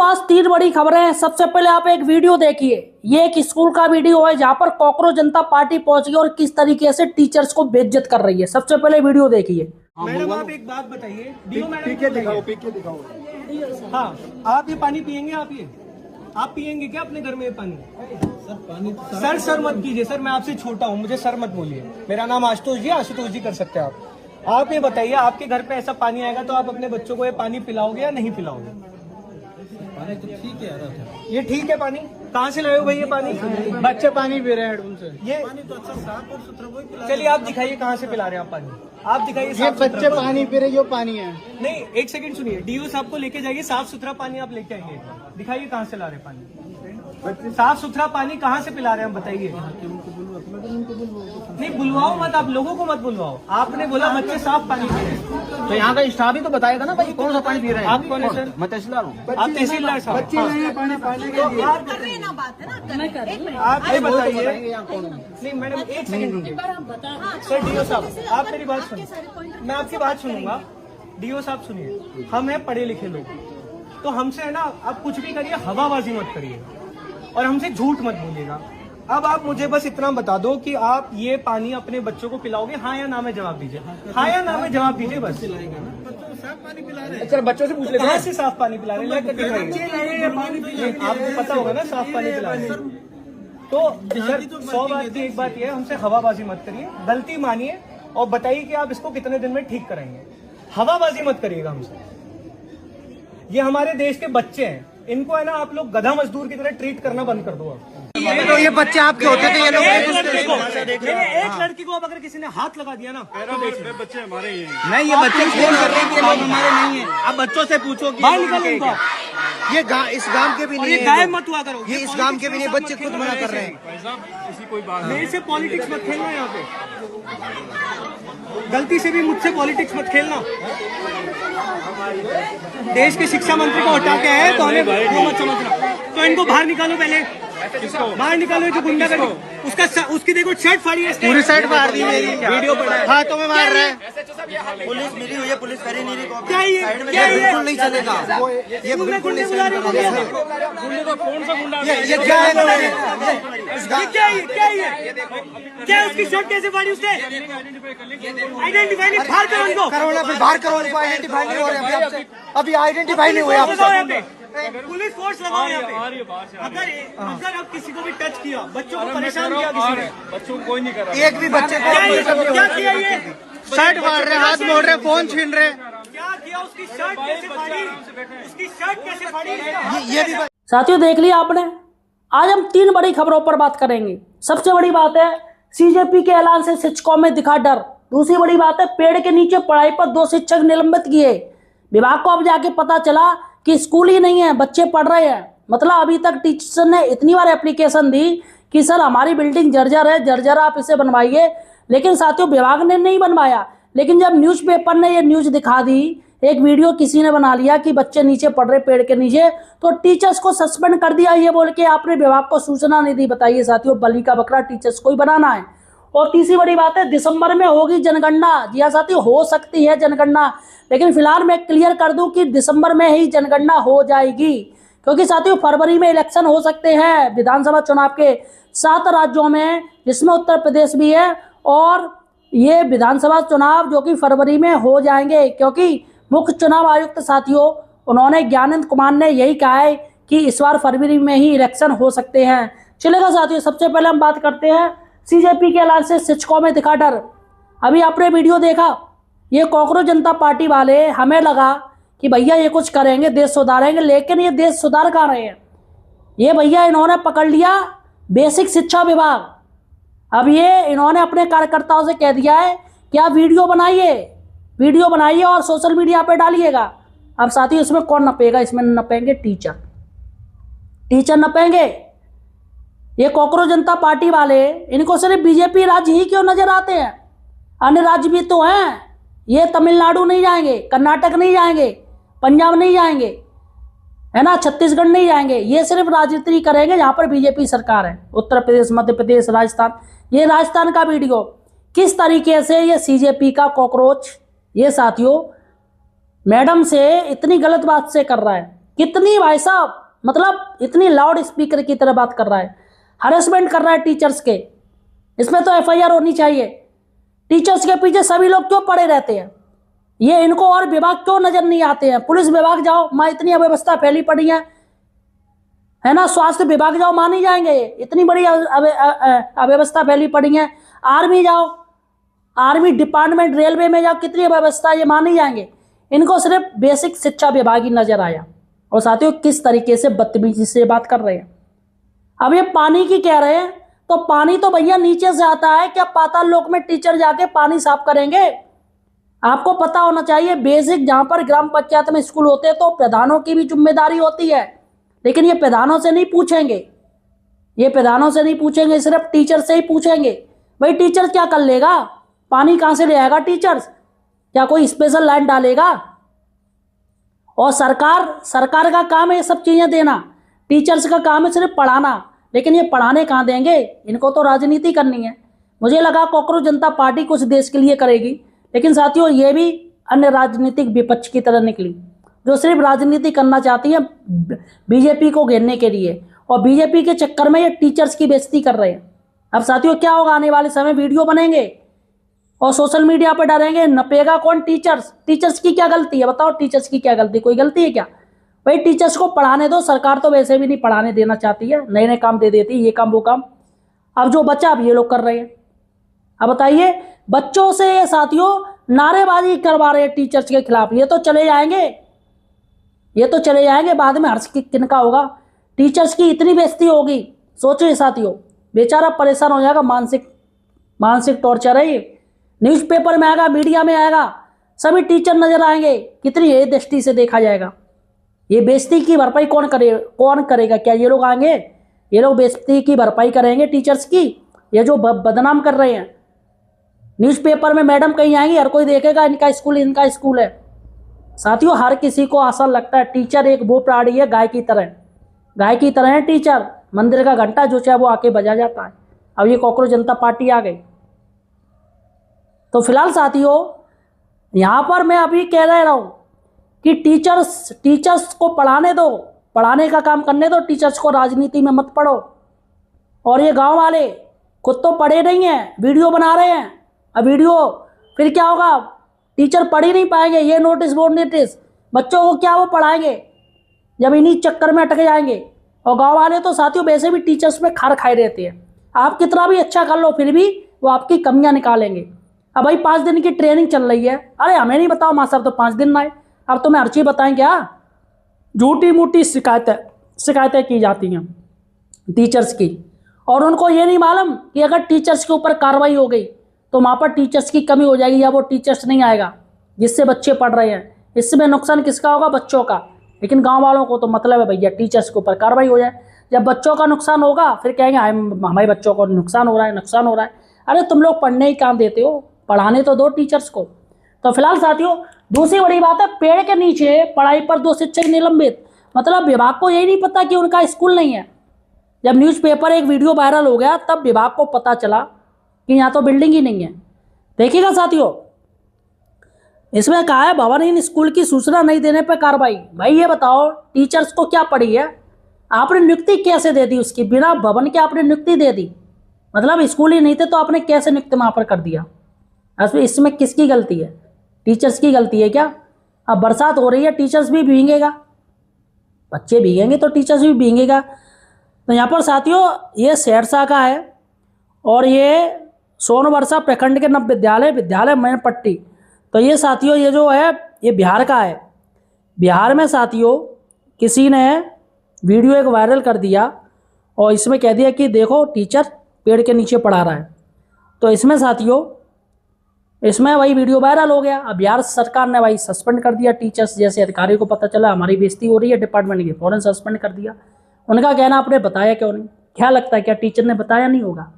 साथियों आज तीन बड़ी खबरें हैं। सबसे पहले आप एक वीडियो देखिए। ये एक स्कूल का वीडियो है जहां पर कॉकरोच जनता पार्टी पहुंच गई और किस तरीके से टीचर्स को बेइज्जत कर रही है। सबसे पहले वीडियो देखिए। मैडम आप एक बात बताइए, डीओ मैडम पीके दिखाओ। हाँ, आप ये पानी पियेंगे? आप पियेंगे क्या अपने घर में ये पानी? सर पानी तो सर मत कीजिए सर, मैं आपसे छोटा हूँ, मुझे सर मत बोलिए। मेरा नाम आशुतोष जी कर सकते हैं आप ये बताइए, आपके घर पे ऐसा पानी आएगा तो आप अपने बच्चों को ये पानी पिलाओगे या नहीं पिलाओगे? पानी तो ठीक है, ये ठीक है पानी? कहाँ से लाए हो भाई ये पानी? बच्चे पानी पी रहे हैं उनसे। ये पानी तो अच्छा साफ और सुथरा वही पिला। चलिए आप दिखाइए कहाँ से पिला रहे हैं आप पानी, आप दिखाइए। ये बच्चे पानी पी रहे, जो पानी है। नहीं एक सेकंड सुनिए, डीओ साहब को लेके जाइए, साफ सुथरा पानी आप लेके आइए, दिखाइए कहाँ से ला रहे हैं पानी। साफ सुथरा पानी कहाँ से पिला रहे हैं हम बताइए। नहीं बुलवाओ मत, आप लोगों को मत बुलवाओ। आपने बोला बच्चे साफ पानी पी रहे हैं, तो यहाँ का स्टाफ ही तो बताएगा ना भाई कौन सा पानी पी रहे हैं। आप कौन है सर? मैं तहसीलदार हूँ। आप तहसीलदार साहब, बच्चे पानी पानी के लिए आप ये बताइए। यहाँ कौन है? नहीं मैडम एक सेकंड रुकिए सर। डीओ साहब आप मेरी बात सुनिए, मैं आपकी बात सुनूंगा। डीओ साहब सुनिए, हम हैं पढ़े लिखे लोग, तो हमसे है ना आप कुछ भी करिए, हवाबाजी मत करिए और हमसे झूठ मत बोलिएगा। अब आप मुझे बस इतना बता दो कि आप ये पानी अपने बच्चों को पिलाओगे, हाँ या ना में जवाब दीजिए। हाँ या ना में जवाब दीजिए बस। चल बच्चों से पूछ लेते कहाँ हैं। से साफ पानी पिला रहे हैं? लेकर दिखाइए। आपको पता होगा ना साफ पानी पिला रहे हैं। तो सर 100 बात की एक बात ये है, हमसे हवाबाजी मत करिए, गलती मानिए और बताइए कि आप इसको कितने दिन में ठीक कराएंगे। हवाबाजी मत करिएगा हमसे। ये हमारे देश के बच्चे हैं, इनको है ना आप लोग गधा मजदूर की तरह ट्रीट करना बंद कर दो। तो ये बच्चे आपके होते थे, ये लोग एक लड़की को अब अगर किसी ने हाथ लगा दिया ना, बच्चे हमारे ही हैं। नहीं, ये बच्चे फोन कर रहे हैं कि लोग हमारे नहीं है। आप बच्चों से पूछो कि बाहर निकल इनको। ये इस गांव के भी नहीं ये है। गायब मत हुआ करो। ये इस गांव के भी नहीं, बच्चे खुद मना कर रहे हैं। भाई साहब ऐसी कोई बात मेरे से पॉलिटिक्स मत खेलना यहाँ पे, गलती से भी मुझसे पॉलिटिक्स मत खेलना। देश के शिक्षा मंत्री को हटा के आए तो हमें वो मत समझना। तो इनको बाहर निकालो, पहले बाहर निकालो जो गुंडा कर उसकी देखो शर्ट फाड़ी है, पूरी साइड मार दी मेरी, वीडियो पड़ा है, हाथों में मार रहे हैं। पुलिस मिली हुई है, पुलिस करी नहीं रही। क्या ये बिल्कुल नहीं चलेगा, ये बिल्कुल नहीं चलेगा। ये क्या है? क्या उसकी शर्ट कैसे फाड़ी उसने? आइडेंटिफाई नहीं, बाहर करो उनको। करो ना, फिर बाहर करो उनको। आइडेंटिफाई नहीं हो रहे अभी आइडेंटिफाई नहीं हुए लगाओ आपसे। यहाँ पे, पुलिस फोर्स लगाओ यहाँ पे। अगर अब किसी को भी टच किया, बच्चों को परेशान किया किसी ने, बच्चों को कोई नहीं कर रहा। एक भी बच्चे को क्या किया ये? शर्ट मार रहे, हाथ मोड़ रहे, फोन छीन रहे। क्या किया? उसकी शर्ट कैसे फाड़ी? उसकी शर्ट कैसे फाड़ी? ये भी साथियों देख लिया आपने। आज हम तीन बड़ी खबरों पर बात करेंगे। सबसे बड़ी बात है सीजेपी के ऐलान से शिक्षकों में दिखा डर। दूसरी बड़ी बात है पेड़ के नीचे पढ़ाई पर 2 शिक्षक निलंबित किए। विभाग को अब जाके पता चला कि स्कूल ही नहीं है, बच्चे पढ़ रहे हैं। मतलब अभी तक टीचर ने इतनी बार एप्लीकेशन दी कि सर हमारी बिल्डिंग जर्जर है, जर्जर आप इसे बनवाइए, लेकिन साथियों विभाग ने नहीं बनवाया। लेकिन जब न्यूज़पेपर ने ये न्यूज़ दिखा दी, एक वीडियो किसी ने बना लिया कि बच्चे नीचे पढ़ रहे पेड़ के नीचे, तो टीचर्स को सस्पेंड कर दिया ये बोल के आपने विभाग को सूचना नहीं दी। बताइए साथियों, बलि का बकरा टीचर्स को ही बनाना है। और तीसरी बड़ी बात है दिसंबर में होगी जनगणना। जी हाँ साथियों, हो सकती है जनगणना, लेकिन फिलहाल मैं क्लियर कर दूं कि दिसंबर में ही जनगणना हो जाएगी, क्योंकि साथियों फरवरी में इलेक्शन हो सकते हैं विधानसभा चुनाव के 7 राज्यों में, जिसमें उत्तर प्रदेश भी है। और ये विधानसभा चुनाव जो कि फरवरी में हो जाएंगे, क्योंकि मुख्य चुनाव आयुक्त साथियों उन्होंने ज्ञानंद कुमार ने यही कहा है कि इस बार फरवरी में ही इलेक्शन हो सकते हैं। चलेगा साथियों, सबसे पहले हम बात करते हैं सीजेपी के ऐलान से शिक्षकों में दिखा डर। अभी आपने वीडियो देखा, ये कॉकरोच जनता पार्टी वाले, हमें लगा कि भैया ये कुछ करेंगे, देश सुधारेंगे, लेकिन ये देश सुधार कहाँ रहे हैं। ये भैया इन्होंने पकड़ लिया बेसिक शिक्षा विभाग। अब ये इन्होंने अपने कार्यकर्ताओं से कह दिया है कि आप वीडियो बनाइए और सोशल मीडिया पे डालिएगा। अब साथियों इसमें कौन नपेगा? इसमें नपेंगे टीचर नपेंगे। ये कॉकरोच जनता पार्टी वाले, इनको सिर्फ बीजेपी राज्य ही क्यों नजर आते हैं? अन्य राज्य भी तो हैं। ये तमिलनाडु नहीं जाएंगे, कर्नाटक नहीं जाएंगे, पंजाब नहीं जाएंगे, है ना, छत्तीसगढ़ नहीं जाएंगे। ये सिर्फ राजनीति करेंगे जहां पर बीजेपी सरकार है। उत्तर प्रदेश, मध्य प्रदेश, राजस्थान। ये राजस्थान का वीडियो किस तरीके से ये सीजेपी का कॉकरोच ये साथियों मैडम से इतनी गलत बात से कर रहा है। कितनी भाई साहब, मतलब इतनी लाउड स्पीकर की तरह बात कर रहा है, हरेसमेंट कर रहा है टीचर्स के। इसमें तो एफआईआर होनी चाहिए। टीचर्स के पीछे सभी लोग क्यों पड़े रहते हैं? ये इनको और विभाग क्यों नजर नहीं आते हैं? पुलिस विभाग जाओ, माँ इतनी अव्यवस्था फैली पड़ी है ना। स्वास्थ्य विभाग जाओ, मान नहीं जाएंगे, ये इतनी बड़ी अव्यवस्था फैली पड़ी है। आर्मी जाओ, आर्मी डिपार्टमेंट, रेलवे में जाओ, कितनी व्यवस्था, ये मान नहीं जाएंगे। इनको सिर्फ बेसिक शिक्षा विभाग ही नजर आया। और साथियों किस तरीके से बदतमीजी से बात कर रहे हैं। अब ये पानी की कह रहे हैं, तो पानी तो भैया नीचे से आता है, क्या पाताल लोक में टीचर जाके पानी साफ करेंगे? आपको पता होना चाहिए बेसिक, जहां पर ग्राम पंचायत में स्कूल होते हैं तो प्रधानों की भी जिम्मेदारी होती है, लेकिन ये प्रधानों से नहीं पूछेंगे, ये प्रधानों से नहीं पूछेंगे, सिर्फ टीचर से ही पूछेंगे। भाई टीचर क्या कर लेगा? पानी कहां से ले आएगा टीचर्स? क्या कोई स्पेशल लाइन डालेगा? और सरकार का काम है ये सब चीजें देना, टीचर्स का काम है सिर्फ पढ़ाना, लेकिन ये पढ़ाने कहाँ देंगे? इनको तो राजनीति करनी है। मुझे लगा कॉकरोच जनता पार्टी कुछ देश के लिए करेगी, लेकिन साथियों ये भी अन्य राजनीतिक विपक्ष की तरह निकली, जो सिर्फ राजनीति करना चाहती है बीजेपी को घेरने के लिए, और बीजेपी के चक्कर में ये टीचर्स की बेइज्जती कर रहे हैं। अब साथियों क्या होगा, आने वाले समय वीडियो बनेंगे और सोशल मीडिया पर डालेंगे, नपेगा कौन? टीचर्स की क्या गलती है? बताओ, टीचर्स की क्या गलती? कोई गलती है क्या? भाई टीचर्स को पढ़ाने दो, सरकार तो वैसे भी नहीं पढ़ाने देना चाहती है, नए नए काम दे देती है, ये काम वो काम। अब जो बच्चा, अब ये लोग कर रहे हैं। अब बताइए, बच्चों से ये साथियों नारेबाजी करवा रहे हैं टीचर्स के खिलाफ। ये तो चले जाएंगे, ये तो चले जाएंगे, बाद में हर्ष किनका होगा? टीचर्स की इतनी बेइज्जती होगी, सोचिए साथियों, बेचारा परेशान हो जाएगा, मानसिक टॉर्चर है ये। न्यूज़पेपर में आएगा, मीडिया में आएगा, सभी टीचर नजर आएंगे, कितनी ये दृष्टि से देखा जाएगा। ये बेइज्जती की भरपाई कौन करेगा? क्या ये लोग आएंगे? ये लोग बेइज्जती की भरपाई करेंगे टीचर्स की? ये जो बदनाम कर रहे हैं, न्यूज़पेपर में मैडम कहीं आएंगी, हर कोई देखेगा इनका स्कूल है। साथियों हर किसी को आसान लगता है टीचर एक वो प्राणी है, गाय की तरह है टीचर, मंदिर का घंटा जो चाहे वो आके बजा जाता है। अब ये कॉकरोच जनता पार्टी आ गई। तो फिलहाल साथियों यहाँ पर मैं अभी कह रहा हूँ कि टीचर्स को पढ़ाने दो, पढ़ाने का काम करने दो, टीचर्स को राजनीति में मत पढ़ो। और ये गांव वाले खुद तो पढ़े नहीं हैं, वीडियो बना रहे हैं। अब वीडियो फिर क्या होगा? टीचर पढ़ ही नहीं पाएंगे, ये नोटिस बोर्ड नोटिस, बच्चों को क्या वो पढ़ाएंगे जब इन्हीं चक्कर में अटक जाएंगे। और गांव वाले तो साथियों वैसे भी टीचर्स में खार खाए रहते हैं, आप कितना भी अच्छा कर लो फिर भी वो आपकी कमियां निकालेंगे। अब भाई 5 दिन की ट्रेनिंग चल रही है, अरे हमें नहीं बताओ माँ साहब तो 5 दिन ना आए, अब तो मैं हर चीज़ बताएं क्या? झूठी मूठी शिकायतें की जाती हैं टीचर्स की, और उनको ये नहीं मालूम कि अगर टीचर्स के ऊपर कार्रवाई हो गई तो वहाँ पर टीचर्स की कमी हो जाएगी, या वो टीचर्स नहीं आएगा जिससे बच्चे पढ़ रहे हैं। इसमें नुकसान किसका होगा? बच्चों का। लेकिन गांव वालों को तो मतलब है भैया टीचर्स के ऊपर कार्रवाई हो जाए। जब बच्चों का नुकसान होगा फिर कहेंगे हमारे बच्चों को नुकसान हो रहा है। अरे तुम लोग पढ़ने ही काम देते हो, पढ़ाने तो दो टीचर्स को। तो फिलहाल साथियों दूसरी बड़ी बात है, पेड़ के नीचे पढ़ाई पर 2 शिक्षक निलंबित। मतलब विभाग को यही नहीं पता कि उनका स्कूल नहीं है। जब न्यूज़पेपर एक वीडियो वायरल हो गया तब विभाग को पता चला कि यहाँ तो बिल्डिंग ही नहीं है। देखिएगा साथियों, इसमें कहा है भवनहीन स्कूल की सूचना नहीं देने पर कार्रवाई। भाई ये बताओ टीचर्स को क्या पड़ी है? आपने नियुक्ति कैसे दे दी उसकी? बिना भवन के आपने नियुक्ति दे दी, मतलब स्कूल ही नहीं थे तो आपने कैसे नियुक्ति वहाँ पर कर दिया? इसमें किसकी गलती है? टीचर्स की गलती है क्या? अब बरसात हो रही है, टीचर्स भी भीगेगा, बच्चे भीगेंगे तो टीचर्स भी भीगेगा। तो यहाँ पर साथियों ये सहरसा का है और ये सोनवर्षा प्रखंड के नव विद्यालय मैनपट्टी। तो ये साथियों ये जो है ये बिहार का है। बिहार में साथियों किसी ने वीडियो एक वायरल कर दिया और इसमें कह दिया कि देखो टीचर पेड़ के नीचे पढ़ा रहा है। तो इसमें साथियों इसमें वही वीडियो वायरल हो गया। अब बिहार सरकार ने भाई सस्पेंड कर दिया टीचर्स। जैसे अधिकारियों को पता चला हमारी बेइज्जती हो रही है डिपार्टमेंट की, फौरन सस्पेंड कर दिया। उनका कहना आपने बताया क्यों नहीं? क्या लगता है क्या टीचर ने बताया नहीं होगा?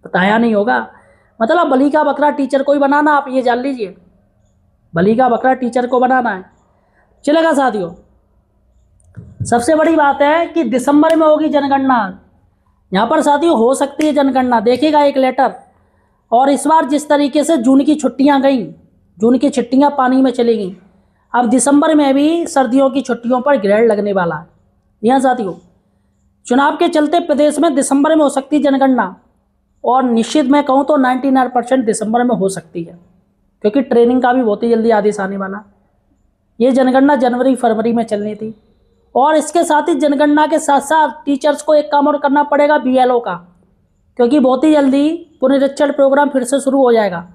बताया नहीं होगा मतलब बलि का बकरा टीचर को ही बनाना, आप ये जान लीजिए, बलि का बकरा टीचर को बनाना है। चलेगा साथियों, सबसे बड़ी बात है कि दिसंबर में होगी जनगणना। यहाँ पर साथियों हो सकती है जनगणना, देखिएगा एक लेटर। और इस बार जिस तरीके से जून की छुट्टियाँ गईं, जून की छुट्टियाँ पानी में चली गईं, अब दिसंबर में भी सर्दियों की छुट्टियों पर ग्रेड लगने वाला है। यहाँ साथियों, चुनाव के चलते प्रदेश में दिसंबर में हो सकती जनगणना, और निश्चित मैं कहूँ तो 99% दिसंबर में हो सकती है, क्योंकि ट्रेनिंग का भी बहुत ही जल्दी आदेश आने वाला। ये जनगणना जनवरी फरवरी में चलनी थी, और इसके साथ ही जनगणना के साथ साथ टीचर्स को एक काम और करना पड़ेगा, BLO का, क्योंकि बहुत ही जल्दी पुनरीक्षण प्रोग्राम फिर से शुरू हो जाएगा।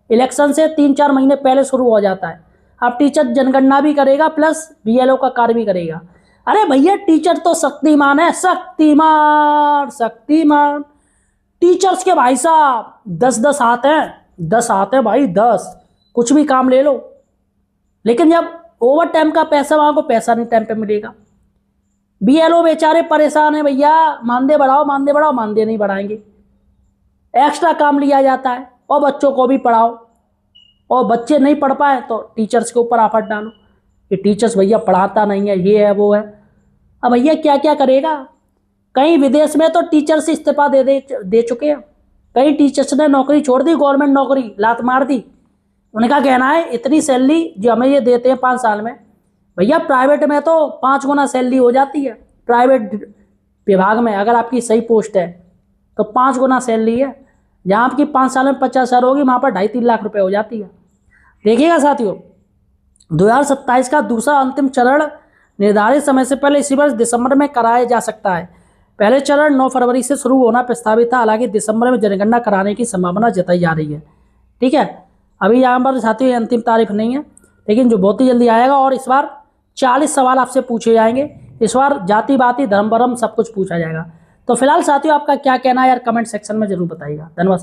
इलेक्शन से 3-4 महीने पहले शुरू हो जाता है। अब टीचर जनगणना भी करेगा प्लस BLO का कार्य भी करेगा। अरे भैया, टीचर तो शक्तिमान है, शक्तिमान शक्तिमान। टीचर्स के भाई साहब 10-10 हाथ हैं, 10 हाथ हैं भाई, 10, कुछ भी काम ले लो। लेकिन जब ओवर टाइम का पैसा मांगो, पैसा नहीं टाइम पे मिलेगा। BLO बेचारे परेशान है भैया, मानदेय बढ़ाओ, मानदेय बढ़ाओ, मानदेय नहीं बढ़ाएंगे। एक्स्ट्रा काम लिया जाता है, और बच्चों को भी पढ़ाओ, और बच्चे नहीं पढ़ पाए तो टीचर्स के ऊपर आफत डालो कि टीचर्स भैया पढ़ाता नहीं है, ये है वो है। अब भैया क्या क्या करेगा। कई विदेश में तो टीचर्स इस्तीफा दे चुके हैं। कई टीचर्स ने नौकरी छोड़ दी, गवर्नमेंट नौकरी लात मार दी। उनका कहना है इतनी सैलरी जो हमें ये देते हैं 5 साल में, भैया प्राइवेट में तो 5 गुना सैलरी हो जाती है। प्राइवेट विभाग में अगर आपकी सही पोस्ट है तो 5 गुना सैलरी है। जहाँ आपकी 5 साल में 50,000 होगी, वहाँ पर 2.5-3 लाख रुपए हो जाती है। देखिएगा साथियों, 2027 का दूसरा अंतिम चरण निर्धारित समय से पहले इसी वर्ष दिसंबर में कराया जा सकता है। पहले चरण 9 फरवरी से शुरू होना प्रस्तावित था, हालांकि दिसंबर में जनगणना कराने की संभावना जताई जा रही है। ठीक है, अभी यहाँ पर साथियों अंतिम तारीख नहीं है, लेकिन जो बहुत ही जल्दी आएगा। और इस बार 40 सवाल आपसे पूछे जाएंगे। इस बार जाति बाति धर्म वर्म सब कुछ पूछा जाएगा। तो फिलहाल साथियों, आपका क्या कहना है यार, कमेंट सेक्शन में जरूर बताइएगा। धन्यवाद।